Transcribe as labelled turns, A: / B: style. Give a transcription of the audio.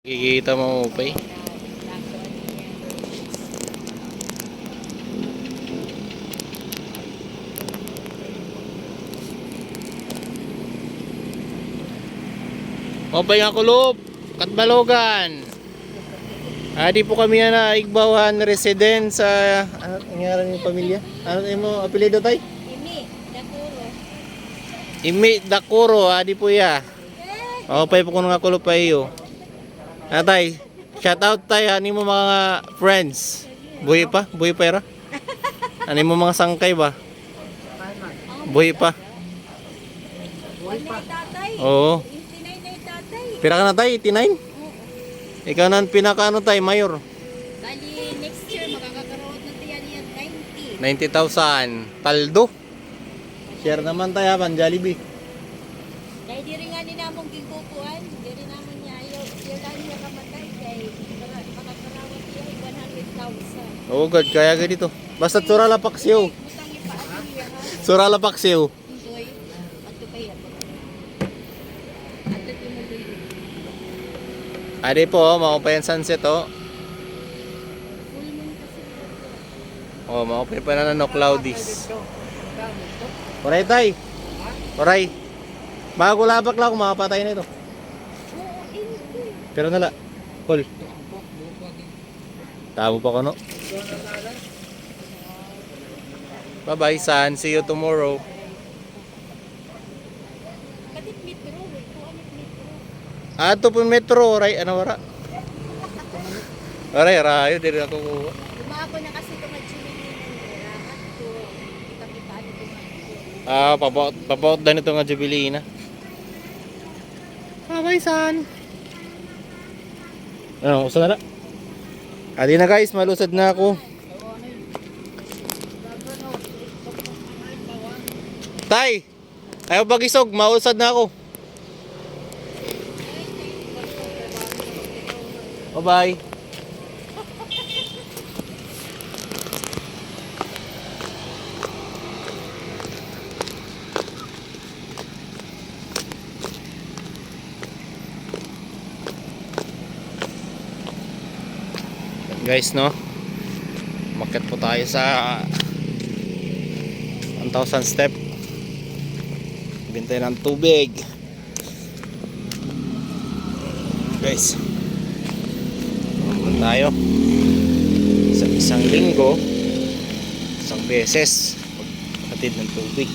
A: Kikita mo pa eh. Mapay nga kulop, Katbalogan. Adi po kami na Igbawan resident sa ano nangyari ng pamilya? Ano mo apelyido tay? Imi Dakuro, adi po ya. Mapay po kuno nga kulop pa iyo. Atay, shout out tay ani mo mga friends. Buhi pa era. Ani mo mga sangkay ba? Buhi pa. Oo. Pira ka na tayo, 89? Ikaw na pinakaano tayo, mayor?
B: Bali, next year, makakakaroon na tayo niyan
A: 90,000. Taldo. Share naman tayo, pan Jollibee.
B: Dahil di rin nga ni namong gigukuhan, di rin naman niya ayaw. Siya lang niya kamatay, dahil makakaroon niya 100,000.
A: Oh God, kaya ka dito. Basta Surala Paksiw.
B: Mutang ipaan niya ha.
A: Surala Paksiw.
B: Enjoy. Ato pa yan. Ato tinuloy.
A: Adi po, maupayan sunset oh.
B: Full moon kasi.
A: Oh, maupay pa na no cloudies. Oray tay. Oray. Bago labak lang kung makapatay na ito.
B: Oo, hindi.
A: Pero nala. Call. Tabo pa ko no. Bye bye son. See you tomorrow.
B: Katit metro, wait ko anit metro.
A: Ato po metro. Oray. Ano wara? Oray, rayo. Dili ako kuha.
B: Lumako na kasi ito nga chumilinan nila. Ato, kita-kitaan ito nga.
A: Ah, papaut na nito nga Jubilee na. Bye bye son. Ano, usa na na. Adi na guys, malusad na ako. Tay, ayaw bagisog, mausad na ako. Bye bye. Guys no, umakyat po tayo sa 1,000 step. Bintay ng tubig guys. Naman tayo sa isang linggo isang beses maghatid ng tubig.